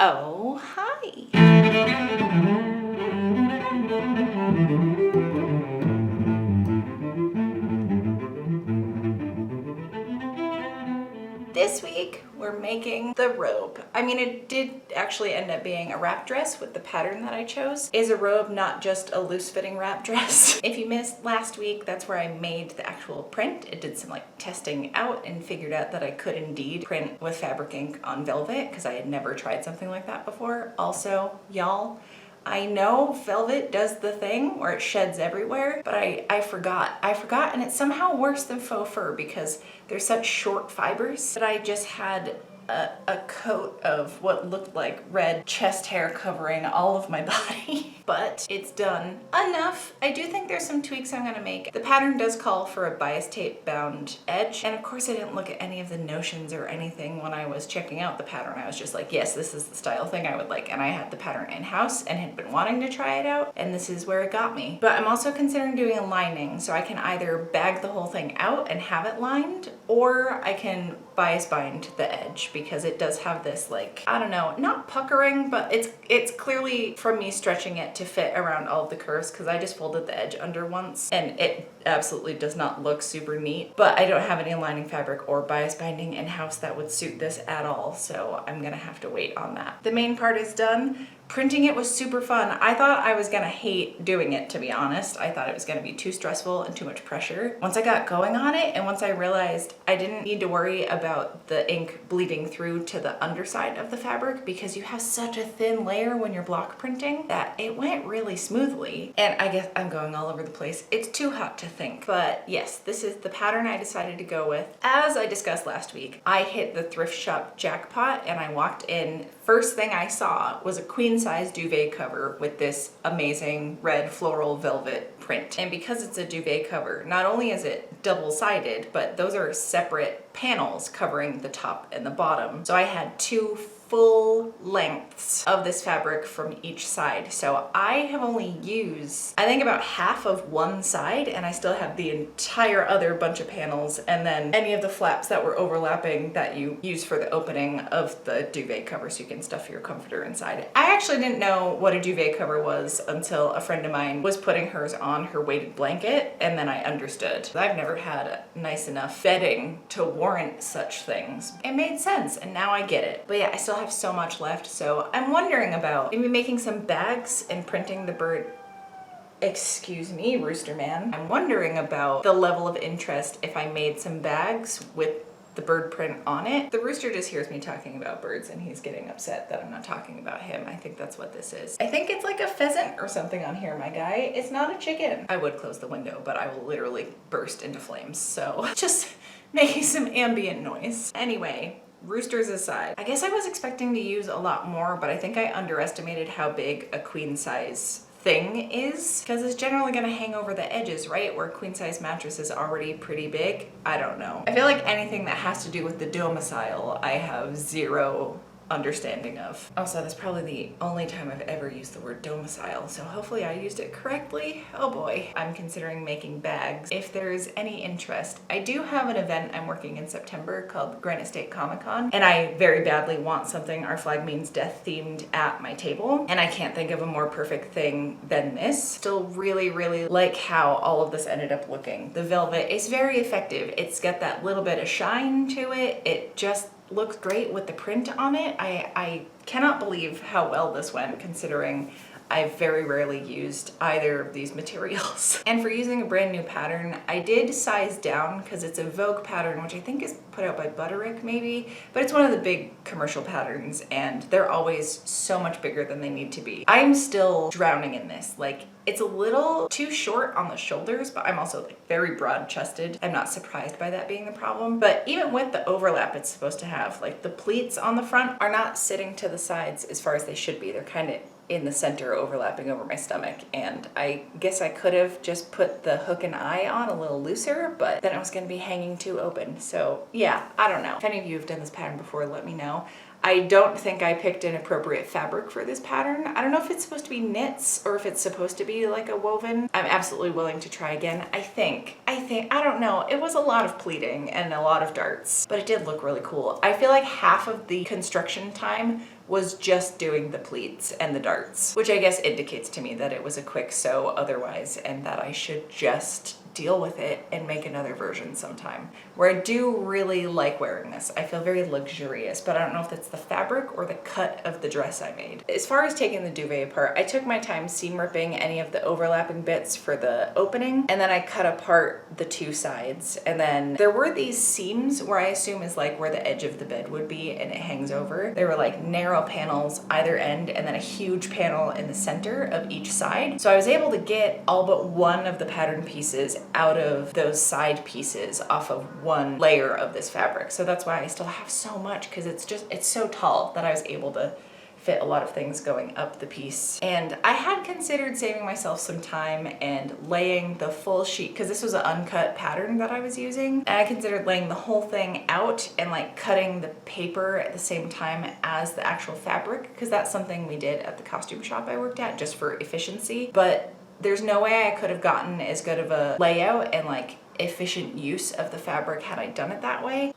Oh, hi. This week, we're making the robe. I mean, it did actually end up being a wrap dress with the pattern that I chose. Is a robe not just a loose-fitting wrap dress? If you missed last week, that's where I made the actual print. It did some testing out and figured out that I could indeed print with fabric ink on velvet because I had never tried something like that before. Also, y'all, I know velvet does the thing where it sheds everywhere, but I forgot, and it's somehow worse than faux fur because they're such short fibers that I just had a coat of what looked like red chest hair covering all of my body. But it's done enough. I do think there's some tweaks I'm gonna make. The pattern does call for a bias tape bound edge. And of course I didn't look at any of the notions or anything when I was checking out the pattern. I was just like, yes, this is the style thing I would like. And I had the pattern in-house and had been wanting to try it out. And this is where it got me. But I'm also considering doing a lining. So I can either bag the whole thing out and have it lined, or I can bias bind the edge because it does have this I don't know, not puckering, but it's clearly from me stretching it to fit around all of the curves because I just folded the edge under once and it absolutely does not look super neat. But I don't have any lining fabric or bias binding in-house that would suit this at all, so I'm gonna have to wait on that. The main part is done. Printing it was super fun. I thought I was gonna hate doing it, to be honest. I thought it was gonna be too stressful and too much pressure. Once I got going on it and once I realized I didn't need to worry about the ink bleeding through to the underside of the fabric because you have such a thin layer when you're block printing that it went really smoothly. And I guess I'm going all over the place. It's too hot to think. But yes, this is the pattern I decided to go with. As I discussed last week, I hit the thrift shop jackpot and I walked in. First thing I saw was a queen size duvet cover with this amazing red floral velvet print. And because it's a duvet cover, not only is it double-sided, but those are separate panels covering the top and the bottom. So I had two full lengths of this fabric from each side. So I have only used, I think, about half of one side, and I still have the entire other bunch of panels and then any of the flaps that were overlapping that you use for the opening of the duvet cover so you can stuff your comforter inside. I actually didn't know what a duvet cover was until a friend of mine was putting hers on her weighted blanket, and then I understood. I've never had nice enough bedding to warrant such things. It made sense, and now I get it. But yeah, I still have so much left, so I'm wondering about maybe making some bags and printing the bird. Excuse me, Rooster Man. I'm wondering about the level of interest if I made some bags with the bird print on it. The rooster just hears me talking about birds and he's getting upset that I'm not talking about him. I think that's what this is. I think it's like a pheasant or something on here, my guy. It's not a chicken. I would close the window, but I will literally burst into flames. So just making some ambient noise. Anyway, roosters aside, I guess I was expecting to use a lot more, but I think I underestimated how big a queen size thing is because it's generally going to hang over the edges, right? Where a queen size mattress is already pretty big. I don't know. I feel like anything that has to do with the domicile, I have zero understanding of. Also, that's probably the only time I've ever used the word domicile, so hopefully I used it correctly. Oh boy. I'm considering making bags. If there's any interest, I do have an event I'm working in September called Granite State Comic-Con, and I very badly want something Our Flag Means Death themed at my table, and I can't think of a more perfect thing than this. Still really like how all of this ended up looking. The velvet is very effective. It's got that little bit of shine to it. It just looks great with the print on it. I cannot believe how well this went considering I've very rarely used either of these materials. And for using a brand new pattern, I did size down because it's a Vogue pattern, which I think is put out by Butterick maybe, but it's one of the big commercial patterns and they're always so much bigger than they need to be. I'm still drowning in this. It's a little too short on the shoulders, but I'm also very broad chested. I'm not surprised by that being the problem. But even with the overlap it's supposed to have, the pleats on the front are not sitting to the sides as far as they should be. They're kind of in the center overlapping over my stomach, and I guess I could have just put the hook and eye on a little looser, but then it was going to be hanging too open. So yeah, I don't know. If any of you have done this pattern before, let me know. I don't think I picked an appropriate fabric for this pattern. I don't know if it's supposed to be knits or if it's supposed to be like a woven. I'm absolutely willing to try again. I don't know. It was a lot of pleating and a lot of darts, but it did look really cool. I feel like half of the construction time was just doing the pleats and the darts, which I guess indicates to me that it was a quick sew otherwise and that I should just deal with it and make another version sometime. Where I do really like wearing this. I feel very luxurious, but I don't know if that's the fabric or the cut of the dress I made. As far as taking the duvet apart, I took my time seam ripping any of the overlapping bits for the opening, and then I cut apart the two sides. And then there were these seams where I assume is like where the edge of the bed would be and it hangs over. They were like narrow panels either end and then a huge panel in the center of each side. So I was able to get all but one of the pattern pieces out of those side pieces off of one layer of this fabric. So that's why I still have so much, because it's so tall that I was able to fit a lot of things going up the piece. And I had considered saving myself some time and laying the full sheet, because this was an uncut pattern that I was using. And I considered laying the whole thing out and like cutting the paper at the same time as the actual fabric, because that's something we did at the costume shop I worked at just for efficiency. But there's no way I could have gotten as good of a layout and like efficient use of the fabric had I done it that way.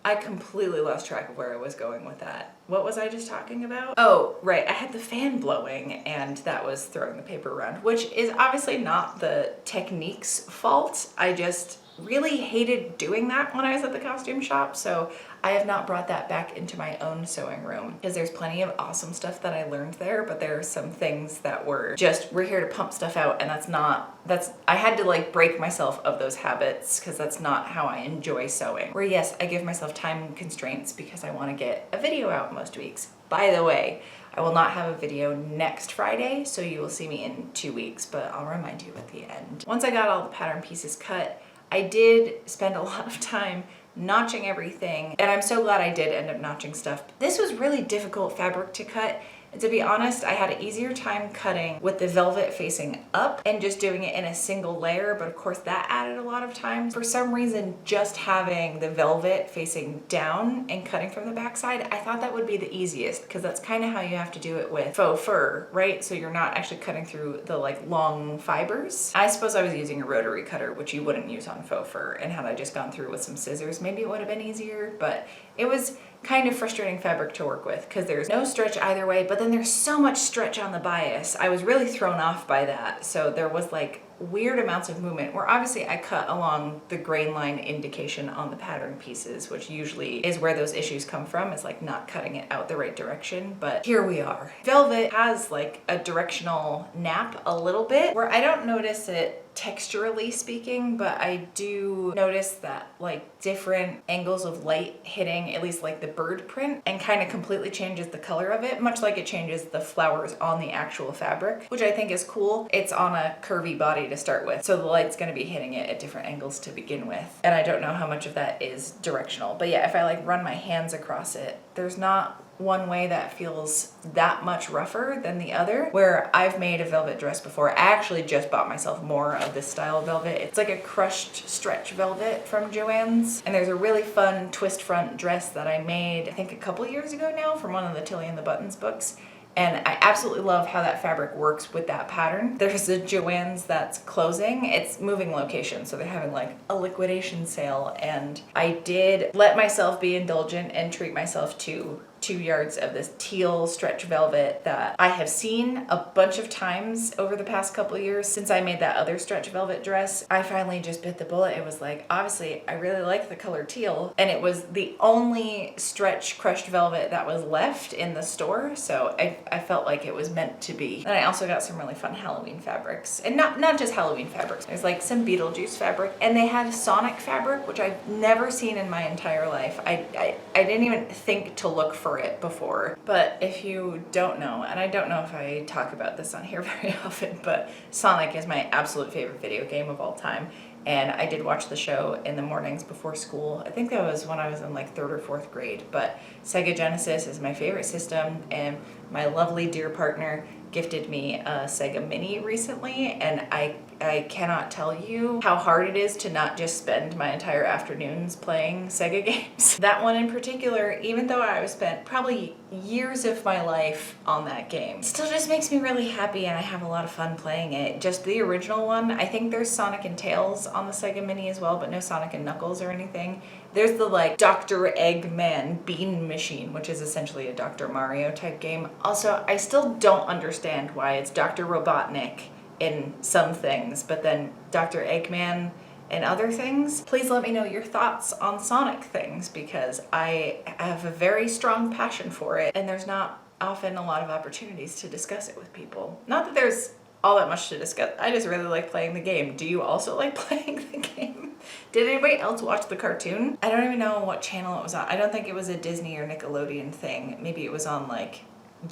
I completely lost track of where I was going with that. What was I just talking about? Oh, right, I had the fan blowing and that was throwing the paper around, which is obviously not the technique's fault. I just really hated doing that when I was at the costume shop, so I have not brought that back into my own sewing room, because there's plenty of awesome stuff that I learned there, but there are some things that were just, we're here to pump stuff out, and I had to like break myself of those habits, because that's not how I enjoy sewing. Where yes, I give myself time constraints because I want to get a video out most weeks. By the way, I will not have a video next Friday, so you will see me in 2 weeks, but I'll remind you at the end. Once I got all the pattern pieces cut, I did spend a lot of time notching everything, and I'm so glad I did end up notching stuff. This was really difficult fabric to cut, and to be honest, I had an easier time cutting with the velvet facing up and just doing it in a single layer, but of course that added a lot of time. For some reason, just having the velvet facing down and cutting from the backside, I thought that would be the easiest, because that's kind of how you have to do it with faux fur, right? So you're not actually cutting through the like long fibers. I suppose I was using a rotary cutter, which you wouldn't use on faux fur, and had I just gone through with some scissors, maybe it would have been easier, but it was kind of frustrating fabric to work with because there's no stretch either way, but then there's so much stretch on the bias. I was really thrown off by that. So there was like weird amounts of movement where obviously I cut along the grain line indication on the pattern pieces, which usually is where those issues come from. It's like not cutting it out the right direction, but here we are. Velvet has like a directional nap a little bit where I don't notice it texturally speaking, but I do notice that like different angles of light hitting at least like the bird print and kind of completely changes the color of it, much like it changes the flowers on the actual fabric, which I think is cool. It's on a curvy body to start with, so the light's going to be hitting it at different angles to begin with, and I don't know how much of that is directional, but yeah, if I like run my hands across it, there's not one way that feels that much rougher than the other. Where I've made a velvet dress before, I actually just bought myself more of this style of velvet. It's like a crushed stretch velvet from Joann's, and there's a really fun twist front dress that I made I think a couple years ago now from one of the Tilly and the Buttons books. And I absolutely love how that fabric works with that pattern. There's a Joann's that's closing. It's moving location, so they're having like a liquidation sale. And I did let myself be indulgent and treat myself to 2 yards of this teal stretch velvet that I have seen a bunch of times over the past couple of years since I made that other stretch velvet dress. I finally just bit the bullet. It was like, obviously I really like the color teal, and it was the only stretch crushed velvet that was left in the store, so I felt like it was meant to be. And I also got some really fun Halloween fabrics, and not just Halloween fabrics. There's like some Beetlejuice fabric, and they had Sonic fabric, which I've never seen in my entire life. I didn't even think to look for it before. But if you don't know, and I don't know if I talk about this on here very often, but Sonic is my absolute favorite video game of all time. And I did watch the show in the mornings before school. I think that was when I was in like 3rd or 4th grade. But Sega Genesis is my favorite system, and my lovely dear partner gifted me a Sega Mini recently, and I I cannot tell you how hard it is to not just spend my entire afternoons playing Sega games. That one in particular, even though I spent probably years of my life on that game, still just makes me really happy and I have a lot of fun playing it. Just the original one. I think there's Sonic and Tails on the Sega Mini as well, but no Sonic and Knuckles or anything. There's the like Dr. Eggman Bean Machine, which is essentially a Dr. Mario type game. Also, I still don't understand why it's Dr. Robotnik in some things, but then Dr. Eggman and other things. Please let me know your thoughts on Sonic things, because I have a very strong passion for it and there's not often a lot of opportunities to discuss it with people. Not that there's all that much to discuss. I just really like playing the game. Do you also like playing the game? Did anybody else watch the cartoon? I don't even know what channel it was on. I don't think it was a Disney or Nickelodeon thing. Maybe it was on like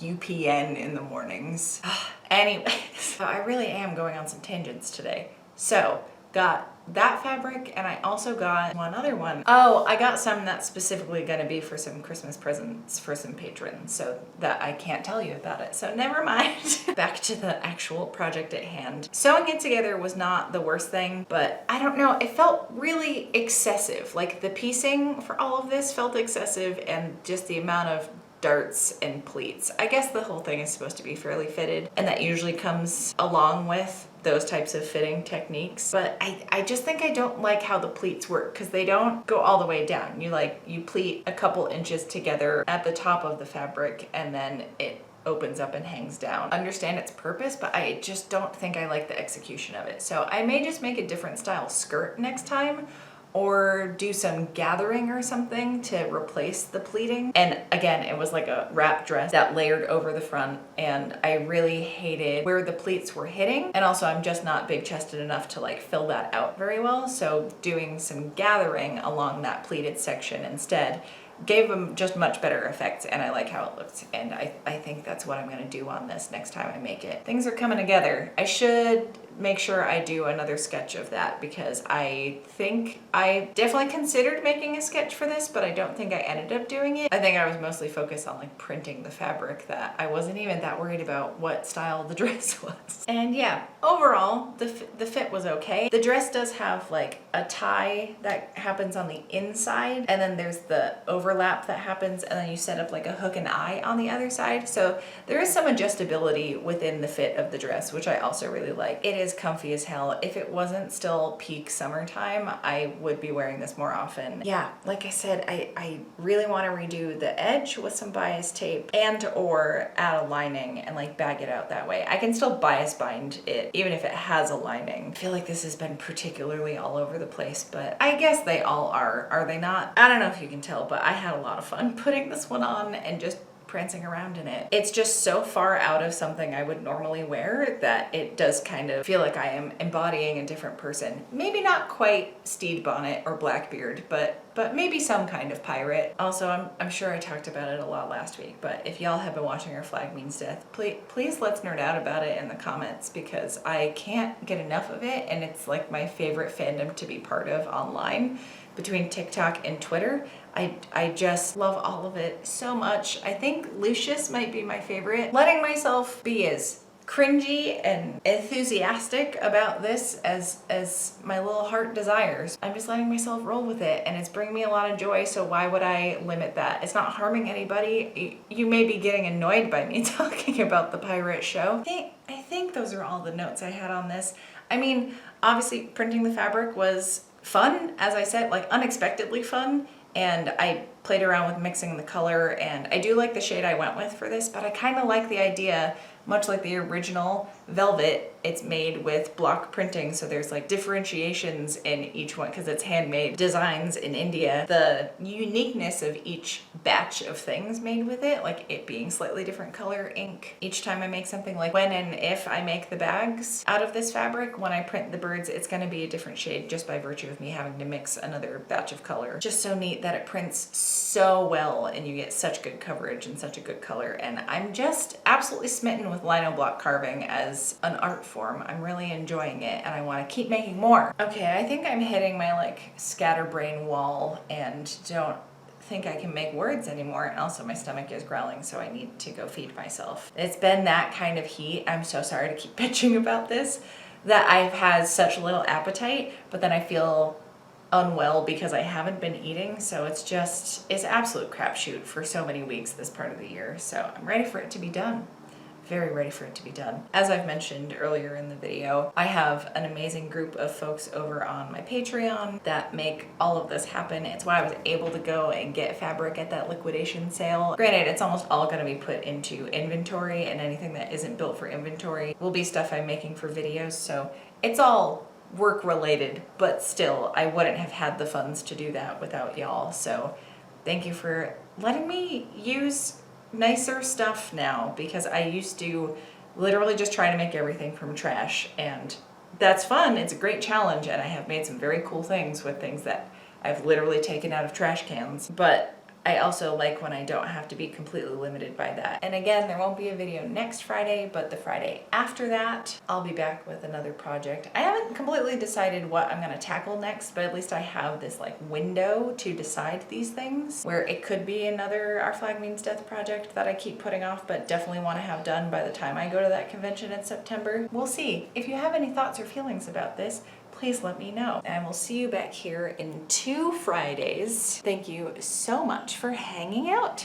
UPN in the mornings. Anyways, I really am going on some tangents today. So, got that fabric, and I also got one other one. Oh, I got some that's specifically gonna be for some Christmas presents for some patrons, so that I can't tell you about it, so never mind. Back to the actual project at hand. Sewing it together was not the worst thing, but I don't know, it felt really excessive. Like the piecing for all of this felt excessive, and just the amount of darts and pleats. I guess the whole thing is supposed to be fairly fitted, and that usually comes along with those types of fitting techniques. But I just think I don't like how the pleats work, because they don't go all the way down. You pleat a couple inches together at the top of the fabric, and then it opens up and hangs down. Understand its purpose, but I just don't think I like the execution of it. So I may just make a different style skirt next time, or do some gathering or something to replace the pleating. And again, it was like a wrap dress that layered over the front, and I really hated where the pleats were hitting. And also I'm just not big chested enough to like fill that out very well. So doing some gathering along that pleated section instead gave them just much better effect, and I like how it looked, and I think that's what I'm gonna do on this next time I make it. Things are coming together. I should make sure I do another sketch of that, because I think I definitely considered making a sketch for this, but I don't think I ended up doing it. I think I was mostly focused on like printing the fabric, that I wasn't even that worried about what style the dress was. And yeah, overall, the fit was okay. The dress does have like a tie that happens on the inside, and then there's the overlap that happens, and then you set up like a hook and eye on the other side. So there is some adjustability within the fit of the dress, which I also really like. It is comfy as hell. If it wasn't still peak summertime, I would be wearing this more often. Yeah, like I said, I really want to redo the edge with some bias tape, and or add a lining and like bag it out that way. I can still bias bind it even if it has a lining. I feel like this has been particularly all over the place, but I guess they all are they not? I don't know if you can tell, but I had a lot of fun putting this one on and just prancing around in it. It's just so far out of something I would normally wear that it does kind of feel like I am embodying a different person. Maybe not quite Steed Bonnet or Blackbeard, but maybe some kind of pirate. Also, I'm sure I talked about it a lot last week, but if y'all have been watching Our Flag Means Death, please let's nerd out about it in the comments, because I can't get enough of it, and it's like my favorite fandom to be part of online. Between TikTok and Twitter, I just love all of it so much. I think Lucius might be my favorite. Letting myself be as cringy and enthusiastic about this as my little heart desires. I'm just letting myself roll with it, and it's bringing me a lot of joy, so why would I limit that? It's not harming anybody. You may be getting annoyed by me talking about the pirate show. I think those are all the notes I had on this. I mean, obviously printing the fabric was fun, as I said, like unexpectedly fun, and I played around with mixing the color, and I do like the shade I went with for this, but I kind of like the idea, much like the original Velvet, it's made with block printing, so there's like differentiations in each one because it's handmade designs in India. The uniqueness of each batch of things made with it, like it being slightly different color ink each time I make something. Like when and if I make the bags out of this fabric, when I print the birds, it's going to be a different shade just by virtue of me having to mix another batch of color. Just so neat that it prints so well and you get such good coverage and such a good color, and I'm just absolutely smitten with lino block carving as an art form. I'm really enjoying it, and I want to keep making more. Okay, I think I'm hitting my like scatterbrain wall and don't think I can make words anymore, and also my stomach is growling, so I need to go feed myself. It's been that kind of heat. I'm so sorry to keep bitching about this. that I've had such little appetite, but then I feel unwell because I haven't been eating. So it's absolute crapshoot for so many weeks this part of the year. So I'm ready for it to be done. Very ready for it to be done. As I've mentioned earlier in the video, I have an amazing group of folks over on my Patreon that make all of this happen. It's why I was able to go and get fabric at that liquidation sale. Granted, it's almost all going to be put into inventory, and anything that isn't built for inventory will be stuff I'm making for videos. So it's all work related, but still, I wouldn't have had the funds to do that without y'all. So thank you for letting me use nicer stuff now, because I used to literally just try to make everything from trash, and that's fun. It's a great challenge, and I have made some very cool things with things that I've literally taken out of trash cans, but I also like when I don't have to be completely limited by that. And again, there won't be a video next Friday, but the Friday after that, I'll be back with another project. I haven't completely decided what I'm gonna tackle next, but at least I have this like window to decide these things, where it could be another Our Flag Means Death project that I keep putting off, but definitely wanna have done by the time I go to that convention in September. We'll see. If you have any thoughts or feelings about this, please let me know. And we'll see you back here in 2 Fridays. Thank you so much for hanging out.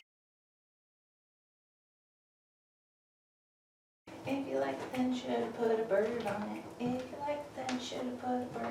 If you like, then should have put a bird on it. If you like, then should have put a bird